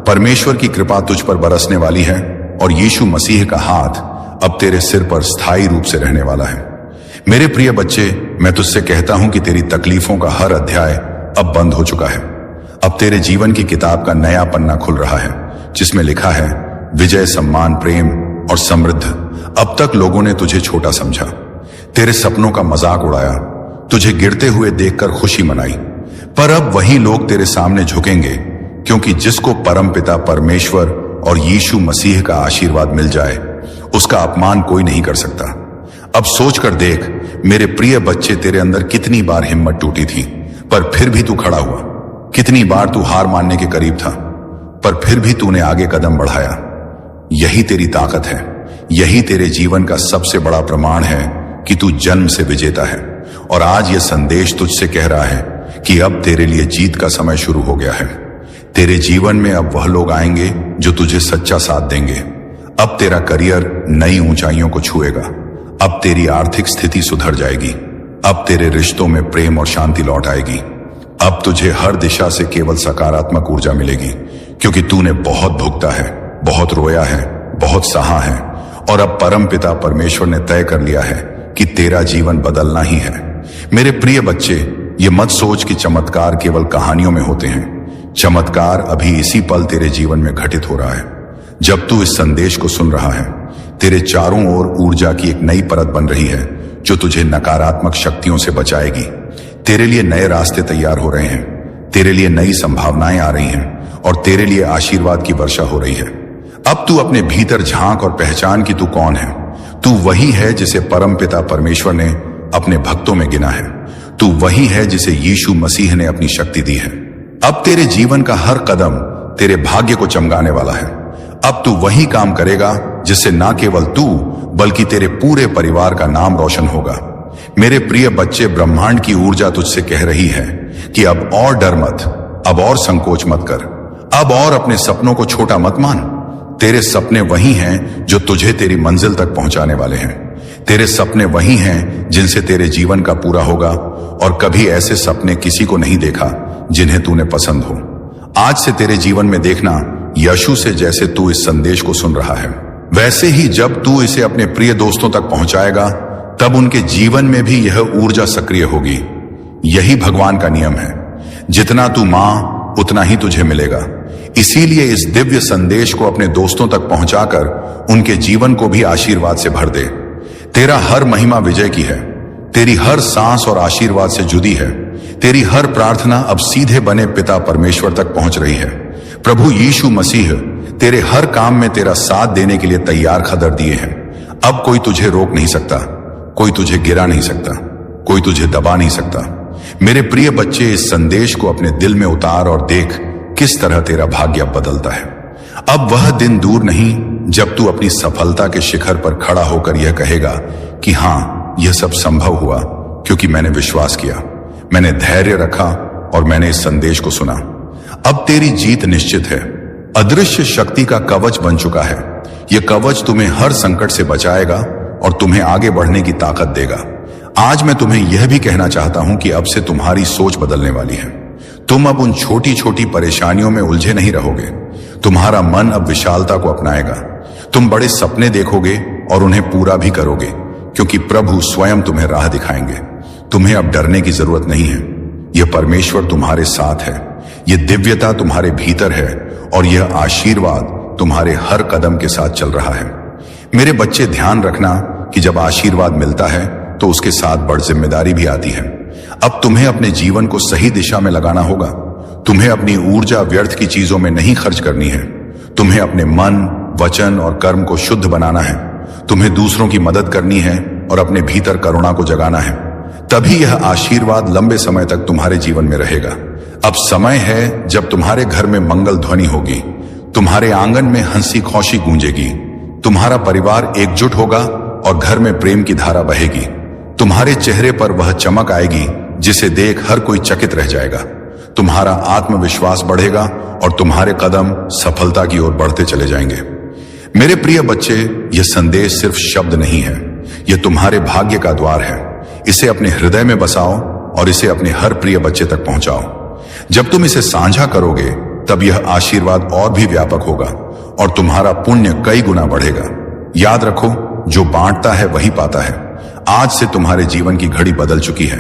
परमेश्वर की कृपा तुझ पर बरसने वाली है और यीशु मसीह का हाथ अब तेरे सिर पर स्थायी रूप से रहने वाला है। मेरे प्रिय बच्चे, मैं तुझसे कहता हूं कि तेरी तकलीफों का हर अध्याय अब बंद हो चुका है। अब तेरे जीवन की किताब का नया पन्ना खुल रहा है, जिसमें लिखा है विजय, सम्मान, प्रेम और समृद्धि। अब तक लोगों ने तुझे छोटा समझा, तेरे सपनों का मजाक उड़ाया, तुझे गिरते हुए देखकर खुशी मनाई, पर अब वही लोग तेरे सामने झुकेंगे, क्योंकि जिसको परमपिता परमेश्वर और यीशु मसीह का आशीर्वाद मिल जाए, उसका अपमान कोई नहीं कर सकता। अब सोच कर देख मेरे प्रिय बच्चे, तेरे अंदर कितनी बार हिम्मत टूटी थी, पर फिर भी तू खड़ा हुआ। कितनी बार तू हार मानने के करीब था, पर फिर भी तूने आगे कदम बढ़ाया। यही तेरी ताकत है। यही तेरे जीवन का सबसे बड़ा प्रमाण है कि तू जन्म से विजेता है। और आज यह संदेश तुझसे कह रहा है कि अब तेरे लिए जीत का समय शुरू हो गया है। तेरे जीवन में अब वह लोग आएंगे जो तुझे सच्चा साथ देंगे। अब तेरा करियर नई ऊंचाइयों को छुएगा। अब तेरी आर्थिक स्थिति सुधर जाएगी। अब तेरे रिश्तों में प्रेम और शांति लौट आएगी। अब तुझे हर दिशा से केवल सकारात्मक ऊर्जा मिलेगी, क्योंकि तूने बहुत भुगता है, बहुत रोया है, बहुत सहा है, और अब परमपिता परमेश्वर ने तय कर लिया है कि तेरा जीवन बदलना ही है। मेरे प्रिय बच्चे, ये मत सोच कि चमत्कार केवल कहानियों में होते हैं। चमत्कार अभी इसी पल तेरे जीवन में घटित हो रहा है। जब तू इस संदेश को सुन रहा है, तेरे चारों ओर ऊर्जा की एक नई परत बन रही है, जो तुझे नकारात्मक शक्तियों से बचाएगी। तेरे लिए नए रास्ते तैयार हो रहे हैं, तेरे लिए नई संभावनाएं आ रही हैं, और तेरे लिए आशीर्वाद की वर्षा हो रही है। अब तू अपने भीतर झांक और पहचान कि तू कौन है। तू वही है जिसे परमपिता परमेश्वर ने अपने भक्तों में गिना है। तू वही है जिसे यीशु मसीह ने अपनी शक्ति दी है। अब तेरे जीवन का हर कदम तेरे भाग्य को चमकाने वाला है। अब तू वही काम करेगा जिससे ना केवल तू बल्कि तेरे पूरे परिवार का नाम रोशन होगा। मेरे प्रिय बच्चे, ब्रह्मांड की ऊर्जा तुझसे कह रही है कि अब और डर मत, अब और संकोच मत कर, अब और अपने सपनों को छोटा मत मान। तेरे सपने वही हैं जो तुझे तेरी मंजिल तक पहुंचाने वाले हैं। तेरे सपने वही हैं जिनसे तेरे जीवन का पूरा होगा, और कभी ऐसे सपने किसी को नहीं देखा जिन्हें तूने पसंद हो। आज से तेरे जीवन में देखना यीशु से, जैसे तू इस संदेश को सुन रहा है, वैसे ही जब तू इसे अपने प्रिय दोस्तों तक पहुंचाएगा, तब उनके जीवन में भी यह ऊर्जा सक्रिय होगी। यही भगवान का नियम है। जितना तू मां, उतना ही तुझे मिलेगा। इसीलिए इस दिव्य संदेश को अपने दोस्तों तक पहुंचाकर उनके जीवन को भी आशीर्वाद से भर दे। तेरा हर महिमा विजय की है। तेरी हर सांस और आशीर्वाद से जुड़ी है। तेरी हर प्रार्थना अब सीधे बने पिता परमेश्वर तक पहुंच रही है। प्रभु यीशु मसीह तेरे हर काम में तेरा साथ देने के लिए तैयार खदर दिए हैं। अब कोई तुझे रोक नहीं सकता, कोई तुझे गिरा नहीं सकता, कोई तुझे दबा नहीं सकता। मेरे प्रिय बच्चे, इस संदेश को अपने दिल में उतार और देख किस तरह तेरा भाग्य बदलता है। अब वह दिन दूर नहीं जब तू अपनी सफलता के शिखर पर खड़ा होकर यह कहेगा कि हां, यह सब संभव हुआ क्योंकि मैंने विश्वास किया, मैंने धैर्य रखा और मैंने इस संदेश को सुना। अब तेरी जीत निश्चित है। अदृश्य शक्ति का कवच बन चुका है। यह कवच तुम्हें हर संकट से बचाएगा और तुम्हें आगे बढ़ने की ताकत देगा। आज मैं तुम्हें यह भी कहना चाहता हूं कि अब से तुम्हारी सोच बदलने वाली है। तुम अब उन छोटी छोटी परेशानियों में उलझे नहीं रहोगे। तुम्हारा मन अब विशालता को अपनाएगा। तुम बड़े सपने देखोगे और उन्हें पूरा भी करोगे, क्योंकि प्रभु स्वयं तुम्हें राह दिखाएंगे। तुम्हें अब डरने की जरूरत नहीं है। यह परमेश्वर तुम्हारे साथ है। यह दिव्यता तुम्हारे भीतर है और यह आशीर्वाद तुम्हारे हर कदम के साथ चल रहा है। मेरे बच्चे, ध्यान रखना कि जब आशीर्वाद मिलता है तो उसके साथ बड़ी जिम्मेदारी भी आती है। अब तुम्हें अपने जीवन को सही दिशा में लगाना होगा। तुम्हें अपनी ऊर्जा व्यर्थ की चीजों में नहीं खर्च करनी है। तुम्हें अपने मन, वचन और कर्म को शुद्ध बनाना है। तुम्हें दूसरों की मदद करनी है और अपने भीतर करुणा को जगाना है। तभी यह आशीर्वाद लंबे समय तक तुम्हारे जीवन में रहेगा। अब समय है जब तुम्हारे घर में मंगल ध्वनि होगी, तुम्हारे आंगन में हंसी खुशी गूंजेगी, तुम्हारा परिवार एकजुट होगा और घर में प्रेम की धारा बहेगी। तुम्हारे चेहरे पर वह चमक आएगी जिसे देख हर कोई चकित रह जाएगा। तुम्हारा आत्मविश्वास बढ़ेगा और तुम्हारे कदम सफलता की ओर बढ़ते चले जाएंगे। मेरे प्रिय बच्चे, यह संदेश सिर्फ शब्द नहीं है, यह तुम्हारे भाग्य का द्वार है। इसे अपने हृदय में बसाओ और इसे अपने हर प्रिय बच्चे तक पहुंचाओ। जब तुम इसे साझा करोगे, तब यह आशीर्वाद और भी व्यापक होगा और तुम्हारा पुण्य कई गुना बढ़ेगा। याद रखो, जो बांटता है वही पाता है। आज से तुम्हारे जीवन की घड़ी बदल चुकी है।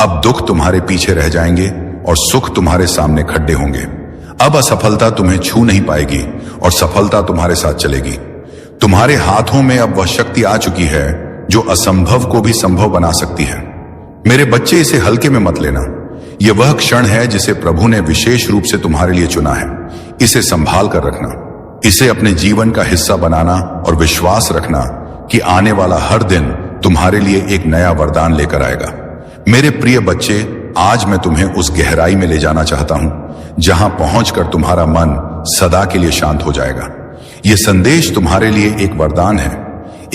अब दुख तुम्हारे पीछे रह जाएंगे और सुख तुम्हारे सामने खड्डे होंगे। अब असफलता तुम्हें छू नहीं पाएगी और सफलता तुम्हारे साथ चलेगी। तुम्हारे हाथों में अब वह शक्ति आ चुकी है जो असंभव को भी संभव बना सकती है। मेरे बच्चे, इसे हल्के में मत लेना। यह वह क्षण है जिसे प्रभु ने विशेष रूप से तुम्हारे लिए चुना है। इसे संभाल कर रखना, इसे अपने जीवन का हिस्सा बनाना और विश्वास रखना कि आने वाला हर दिन तुम्हारे लिए एक नया वरदान लेकर आएगा। मेरे प्रिय बच्चे, आज मैं तुम्हें उस गहराई में ले जाना चाहता हूं जहां पहुंचकर तुम्हारा मन सदा के लिए शांत हो जाएगा। यह संदेश तुम्हारे लिए एक वरदान है,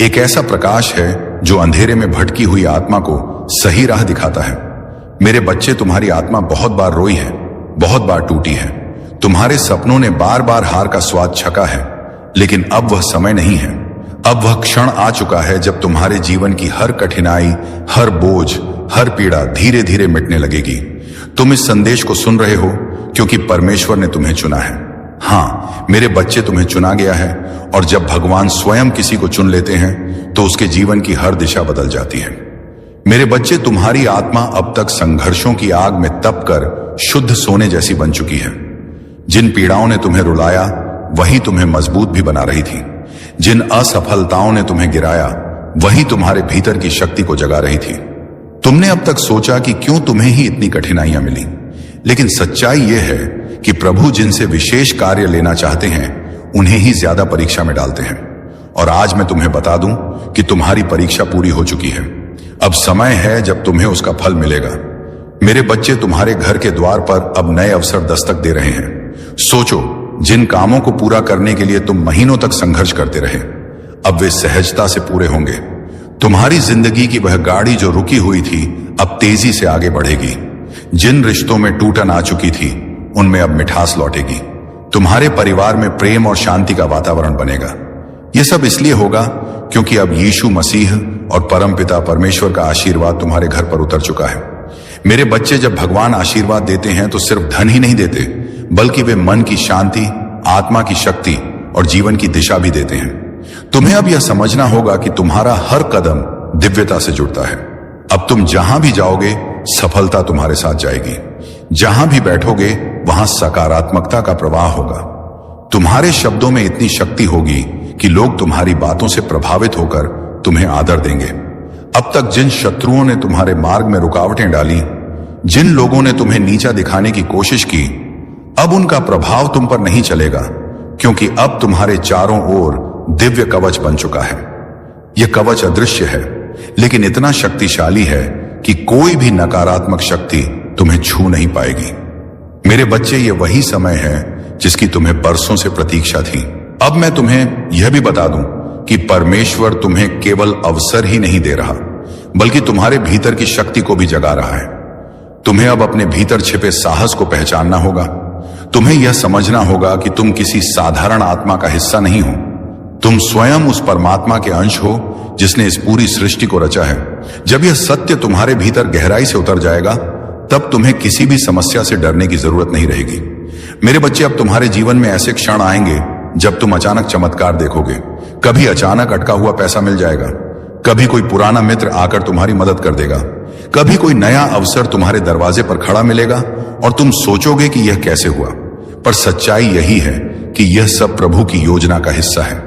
एक ऐसा प्रकाश है जो अंधेरे में भटकी हुई आत्मा को सही राह दिखाता है। मेरे बच्चे, तुम्हारी आत्मा बहुत बार रोई है, बहुत बार टूटी है। तुम्हारे सपनों ने बार बार हार का स्वाद छका है, लेकिन अब वह समय नहीं है। अब वह क्षण आ चुका है जब तुम्हारे जीवन की हर कठिनाई, हर बोझ, हर पीड़ा धीरे धीरे मिटने लगेगी। तुम इस संदेश को सुन रहे हो क्योंकि परमेश्वर ने तुम्हें चुना है। हाँ मेरे बच्चे, तुम्हें चुना गया है, और जब भगवान स्वयं किसी को चुन लेते हैं तो उसके जीवन की हर दिशा बदल जाती है। मेरे बच्चे, तुम्हारी आत्मा अब तक संघर्षों की आग में तप कर शुद्ध सोने जैसी बन चुकी है। जिन पीड़ाओं ने तुम्हें रुलाया वही तुम्हें मजबूत भी बना रही थी। जिन असफलताओं ने तुम्हें गिराया वही तुम्हारे भीतर की शक्ति को जगा रही थी। तुमने अब तक सोचा कि क्यों तुम्हें ही इतनी कठिनाइयां मिली, लेकिन सच्चाई यह है कि प्रभु जिनसे विशेष कार्य लेना चाहते हैं उन्हें ही ज्यादा परीक्षा में डालते हैं। और आज मैं तुम्हें बता दूं कि तुम्हारी परीक्षा पूरी हो चुकी है। अब समय है जब तुम्हें उसका फल मिलेगा। मेरे बच्चे, तुम्हारे घर के द्वार पर अब नए अवसर दस्तक दे रहे हैं। सोचो, जिन कामों को पूरा करने के लिए तुम महीनों तक संघर्ष करते रहे, अब वे सहजता से पूरे होंगे। तुम्हारी जिंदगी की वह गाड़ी जो रुकी हुई थी अब तेजी से आगे बढ़ेगी। जिन रिश्तों में टूटन आ चुकी थी उनमें अब मिठास लौटेगी। तुम्हारे परिवार में प्रेम और शांति का वातावरण बनेगा। यह सब इसलिए होगा क्योंकि अब यीशु मसीह और परमपिता परमेश्वर का आशीर्वाद तुम्हारे घर पर उतर चुका है। मेरे बच्चे, जब भगवान आशीर्वाद देते हैं तो सिर्फ धन ही नहीं देते, बल्कि वे मन की शांति, आत्मा की शक्ति और जीवन की दिशा भी देते हैं। तुम्हें अब यह समझना होगा कि तुम्हारा हर कदम दिव्यता से जुड़ता है। अब तुम जहां भी जाओगे सफलता तुम्हारे साथ जाएगी। जहां भी बैठोगे वहां सकारात्मकता का प्रवाह होगा। तुम्हारे शब्दों में इतनी शक्ति होगी कि लोग तुम्हारी बातों से प्रभावित होकर तुम्हें आदर देंगे। अब तक जिन शत्रुओं ने तुम्हारे मार्ग में रुकावटें डाली, जिन लोगों ने तुम्हें नीचा दिखाने की कोशिश की, अब उनका प्रभाव तुम पर नहीं चलेगा, क्योंकि अब तुम्हारे चारों ओर दिव्य कवच बन चुका है। यह कवच अदृश्य है, लेकिन इतना शक्तिशाली है कि कोई भी नकारात्मक शक्ति तुम्हें छू नहीं पाएगी। मेरे बच्चे, ये वही समय है जिसकी तुम्हें बरसों से प्रतीक्षा थी। अब मैं तुम्हें यह भी बता दूं कि परमेश्वर तुम्हें केवल अवसर ही नहीं दे रहा, बल्कि तुम्हारे भीतर की शक्ति को भी जगा रहा है। तुम्हें अब अपने भीतर छिपे साहस को पहचानना होगा। तुम्हें यह समझना होगा कि तुम किसी साधारण आत्मा का हिस्सा नहीं हो। तुम स्वयं उस परमात्मा के अंश हो जिसने इस पूरी सृष्टि को रचा है। जब यह सत्य तुम्हारे भीतर गहराई से उतर जाएगा, तब तुम्हें किसी भी समस्या से डरने की जरूरत नहीं रहेगी। मेरे बच्चे, अब तुम्हारे जीवन में ऐसे क्षण आएंगे जब तुम अचानक चमत्कार देखोगे। कभी अचानक अटका हुआ पैसा मिल जाएगा, कभी कोई पुराना मित्र आकर तुम्हारी मदद कर देगा, कभी कोई नया अवसर तुम्हारे दरवाजे पर खड़ा मिलेगा और तुम सोचोगे कि यह कैसे हुआ। पर सच्चाई यही है कि यह सब प्रभु की योजना का हिस्सा है।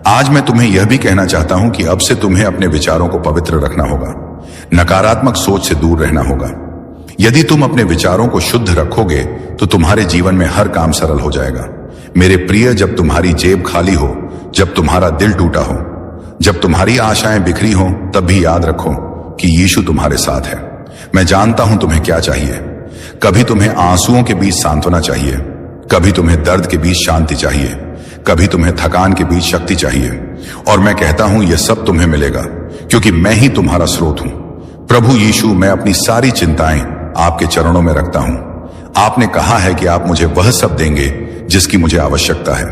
आज मैं तुम्हें यह भी कहना चाहता हूं कि अब से तुम्हें अपने विचारों को पवित्र रखना होगा, नकारात्मक सोच से दूर रहना होगा। यदि तुम अपने विचारों को शुद्ध रखोगे तो तुम्हारे जीवन में हर काम सरल हो जाएगा। मेरे प्रिय, जब तुम्हारी जेब खाली हो, जब तुम्हारा दिल टूटा हो, जब तुम्हारी आशाएं बिखरी हो, तब भी याद रखो कि यीशु तुम्हारे साथ है। मैं जानता हूं तुम्हें क्या चाहिए। कभी तुम्हें आंसुओं के बीच सांत्वना चाहिए, कभी तुम्हें दर्द के बीच शांति चाहिए, कभी तुम्हें थकान के बीच शक्ति चाहिए, और मैं कहता हूं यह सब तुम्हें मिलेगा, क्योंकि मैं ही तुम्हारा स्रोत हूं। प्रभु यीशु, मैं अपनी सारी चिंताएं आपके चरणों में रखता हूं। आपने कहा है कि आप मुझे वह सब देंगे जिसकी मुझे आवश्यकता है।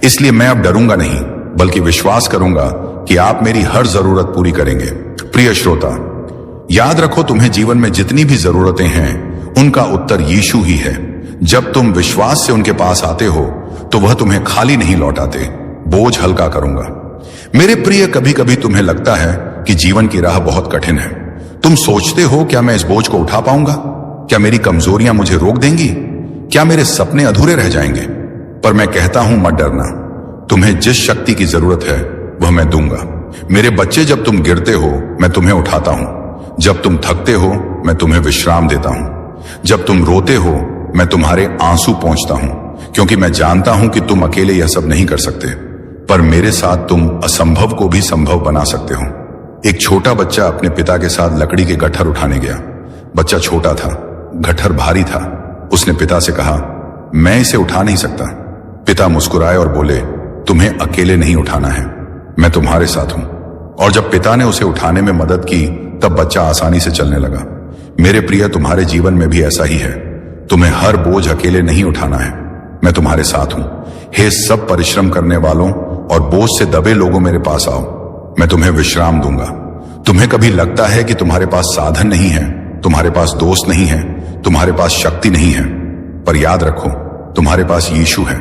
इसलिए मैं अब डरूंगा नहीं, बल्कि विश्वास करूंगा कि आप मेरी हर जरूरत पूरी करेंगे। प्रिय श्रोता, याद रखो, तुम्हें जीवन में जितनी भी जरूरतें हैं उनका उत्तर यीशु ही है। जब तुम विश्वास से उनके पास आते हो तो वह तुम्हें खाली नहीं लौटाते, बोझ हल्का करूंगा। मेरे प्रिय, कभी कभी तुम्हें लगता है कि जीवन की राह बहुत कठिन है। तुम सोचते हो, क्या मैं इस बोझ को उठा पाऊंगा? क्या मेरी कमजोरियां मुझे रोक देंगी? क्या मेरे सपने अधूरे रह जाएंगे? पर मैं कहता हूं, मत डरना। तुम्हें जिस शक्ति की जरूरत है वह मैं दूंगा। मेरे बच्चे, जब तुम गिरते हो मैं तुम्हें उठाता हूं। जब तुम थकते हो मैं तुम्हें विश्राम देता हूं। जब तुम रोते हो मैं तुम्हारे आंसू पोंछता हूं, क्योंकि मैं जानता हूं कि तुम अकेले यह सब नहीं कर सकते, पर मेरे साथ तुम असंभव को भी संभव बना सकते हो। एक छोटा बच्चा अपने पिता के साथ लकड़ी के गट्ठर उठाने गया। बच्चा छोटा था, गट्ठर भारी था। उसने पिता से कहा, मैं इसे उठा नहीं सकता। पिता मुस्कुराए और बोले, तुम्हें अकेले नहीं उठाना है, मैं तुम्हारे साथ हूं। और जब पिता ने उसे उठाने में मदद की, तब बच्चा आसानी से चलने लगा। मेरे प्रिय, तुम्हारे जीवन में भी ऐसा ही है। तुम्हें हर बोझ अकेले नहीं उठाना है, मैं तुम्हारे साथ हूं। हे सब परिश्रम करने वालों और बोझ से दबे लोगों, मेरे पास आओ, मैं तुम्हें विश्राम दूंगा। तुम्हें कभी लगता है कि तुम्हारे पास साधन नहीं है, तुम्हारे पास दोस्त नहीं है, तुम्हारे पास शक्ति नहीं है, पर याद रखो, तुम्हारे पास यीशु है।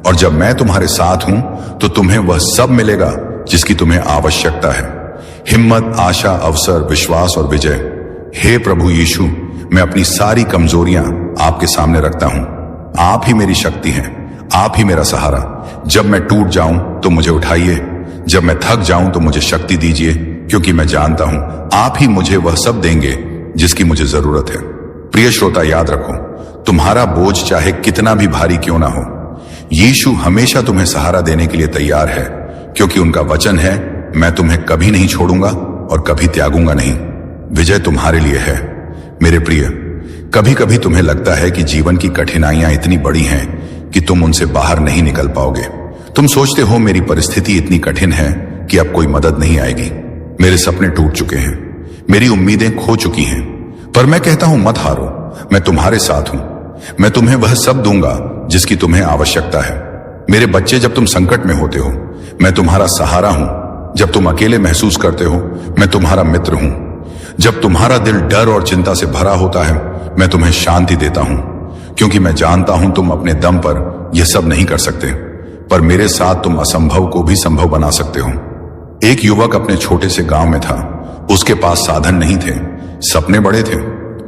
और जब मैं तुम्हारे साथ हूं तो तुम्हें वह सब मिलेगा जिसकी तुम्हें आवश्यकता है। हिम्मत, आशा, अवसर, विश्वास और विजय। हे प्रभु यीशु, मैं अपनी सारी कमजोरियां आपके सामने रखता हूं। आप ही मेरी शक्ति हैं, आप ही मेरा सहारा। जब मैं टूट जाऊं तो मुझे उठाइए, जब मैं थक जाऊं तो मुझे शक्ति दीजिए, क्योंकि मैं जानता हूं आप ही मुझे वह सब देंगे जिसकी मुझे जरूरत है। प्रिय श्रोता, याद रखो, तुम्हारा बोझ चाहे कितना भी भारी क्यों ना हो, यीशु हमेशा तुम्हें सहारा देने के लिए तैयार है, क्योंकि उनका वचन है, मैं तुम्हें कभी नहीं छोड़ूंगा और कभी त्यागूंगा नहीं। विजय तुम्हारे लिए है। मेरे प्रिय, कभी कभी तुम्हें लगता है कि जीवन की कठिनाइयां इतनी बड़ी हैं कि तुम उनसे बाहर नहीं निकल पाओगे। तुम सोचते हो, मेरी परिस्थिति इतनी कठिन है कि अब कोई मदद नहीं आएगी। मेरे सपने टूट चुके हैं, मेरी उम्मीदें खो चुकी हैं। पर मैं कहता हूं, मत हारो, मैं तुम्हारे साथ हूं। मैं तुम्हें वह सब दूंगा जिसकी तुम्हें आवश्यकता है। मेरे बच्चे, जब तुम संकट में होते हो मैं तुम्हारा सहारा हूं। जब तुम अकेले महसूस करते हो मैं तुम्हारा मित्र हूं। जब तुम्हारा दिल डर और चिंता से भरा होता है मैं तुम्हें शांति देता हूं, क्योंकि मैं जानता हूं तुम अपने दम पर यह सब नहीं कर सकते, पर मेरे साथ तुम असंभव को भी संभव बना सकते हो। एक युवक अपने छोटे से गांव में था। उसके पास साधन नहीं थे, सपने बड़े थे।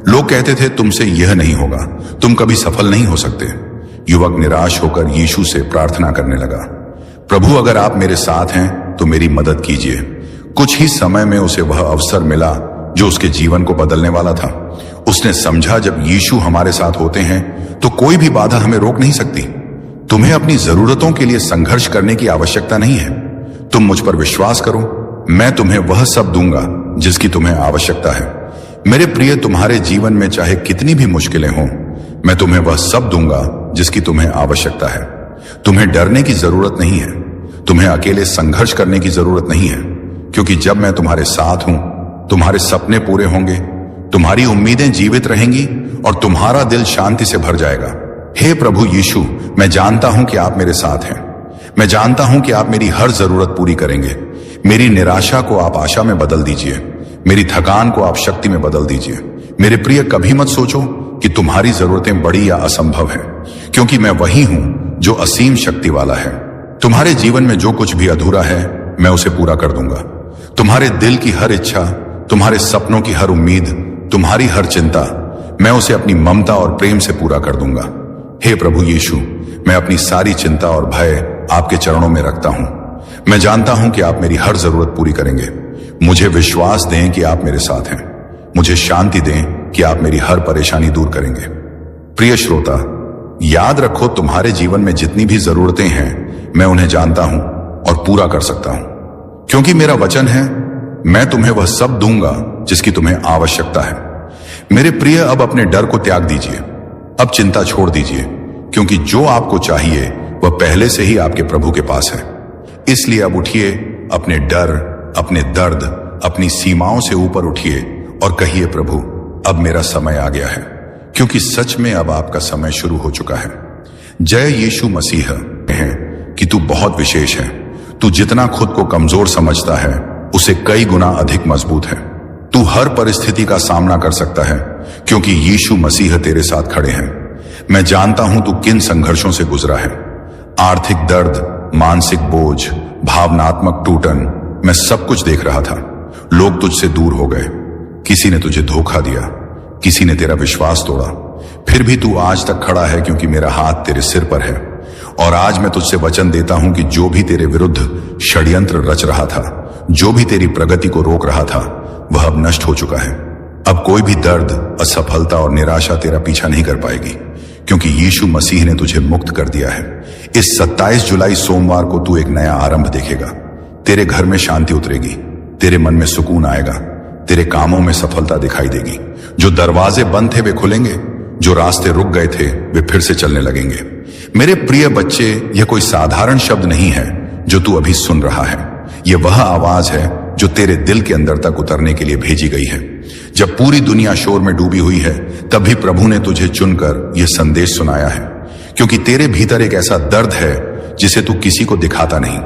लोग कहते थे, तुमसे यह नहीं होगा, तुम कभी सफल नहीं हो सकते। युवक निराश होकर यीशु से प्रार्थना करने लगा, प्रभु, अगर आप मेरे साथ हैं तो मेरी मदद कीजिए। कुछ ही समय में उसे वह अवसर मिला जो उसके जीवन को बदलने वाला था। उसने समझा, जब यीशु हमारे साथ होते हैं तो कोई भी बाधा हमें रोक नहीं सकती। तुम्हें अपनी जरूरतों के लिए संघर्ष करने की आवश्यकता नहीं है। तुम मुझ पर विश्वास करो, मैं तुम्हें वह सब दूंगा जिसकी तुम्हें आवश्यकता है। मेरे प्रिय, तुम्हारे जीवन में चाहे कितनी भी मुश्किलें हों, मैं तुम्हें वह सब दूंगा जिसकी तुम्हें आवश्यकता है। तुम्हें डरने की जरूरत नहीं है, तुम्हें अकेले संघर्ष करने की जरूरत नहीं है, क्योंकि जब मैं तुम्हारे साथ हूं तुम्हारे सपने पूरे होंगे, तुम्हारी उम्मीदें जीवित रहेंगी और तुम्हारा दिल शांति से भर जाएगा। हे प्रभु यीशु, मैं जानता हूं कि आप मेरे साथ हैं। मैं जानता हूं कि आप मेरी हर जरूरत पूरी करेंगे। मेरी निराशा को आप आशा में बदल दीजिए, मेरी थकान को आप शक्ति में बदल दीजिए। मेरे प्रिय, कभी मत सोचो कि तुम्हारी जरूरतें बड़ी या असंभव हैं, क्योंकि मैं वही हूं जो असीम शक्ति वाला है। तुम्हारे जीवन में जो कुछ भी अधूरा है मैं उसे पूरा कर दूंगा। तुम्हारे दिल की हर इच्छा, तुम्हारे सपनों की हर उम्मीद, तुम्हारी हर चिंता, मैं उसे अपनी ममता और प्रेम से पूरा कर दूंगा। हे प्रभु यीशु, मैं अपनी सारी चिंता और भय आपके चरणों में रखता हूं। मैं जानता हूं कि आप मेरी हर जरूरत पूरी करेंगे। मुझे विश्वास दें कि आप मेरे साथ हैं। मुझे शांति दें कि आप मेरी हर परेशानी दूर करेंगे। प्रिय श्रोता, याद रखो, तुम्हारे जीवन में जितनी भी जरूरतें हैं मैं उन्हें जानता हूं और पूरा कर सकता हूं, क्योंकि मेरा वचन है, मैं तुम्हें वह सब दूंगा जिसकी तुम्हें आवश्यकता है। मेरे प्रिय, अब अपने डर को त्याग दीजिए, अब चिंता छोड़ दीजिए, क्योंकि जो आपको चाहिए वह पहले से ही आपके प्रभु के पास है। इसलिए अब उठिए, अपने डर, अपने दर्द, अपनी सीमाओं से ऊपर उठिए और कहिए, प्रभु, अब मेरा समय आ गया है, क्योंकि सच में अब आपका समय शुरू हो चुका है। जय यीशु मसीह है कि तू बहुत विशेष है। तू जितना खुद को कमजोर समझता है उसे कई गुना अधिक मजबूत है। तू हर परिस्थिति का सामना कर सकता है, क्योंकि यीशु मसीह तेरे साथ खड़े हैं। मैं जानता हूं तू किन संघर्षों से गुजरा है। आर्थिक दर्द, मानसिक बोझ, भावनात्मक टूटन, मैं सब कुछ देख रहा था। लोग तुझसे दूर हो गए, किसी ने तुझे धोखा दिया, किसी ने तेरा विश्वास तोड़ा। फिर भी तू आज तक खड़ा है क्योंकि मेरा हाथ तेरे सिर पर है। और आज मैं तुझसे वचन देता हूं कि जो भी तेरे विरुद्ध षड्यंत्र रच रहा था, जो भी तेरी प्रगति को रोक रहा था, वह अब नष्ट हो चुका है। अब कोई भी दर्द, असफलता और निराशा तेरा पीछा नहीं कर पाएगी, क्योंकि यीशु मसीह ने तुझे मुक्त कर दिया है। इस 27 जुलाई सोमवार को तू एक नया आरंभ देखेगा। तेरे घर में शांति उतरेगी, तेरे मन में सुकून आएगा, तेरे कामों में सफलता दिखाई देगी। जो दरवाजे बंद थे वे खुलेंगे, जो रास्ते रुक गए थे वे फिर से चलने लगेंगे। मेरे प्रिय बच्चे, यह कोई साधारण शब्द नहीं है जो तू अभी सुन रहा है। यह वह आवाज है जो तेरे दिल के अंदर तक उतरने के लिए भेजी गई है। जब पूरी दुनिया शोर में डूबी हुई है, तब भी प्रभु ने तुझे चुनकर यह संदेश सुनाया है, क्योंकि तेरे भीतर एक ऐसा दर्द है जिसे तू किसी को दिखाता नहीं।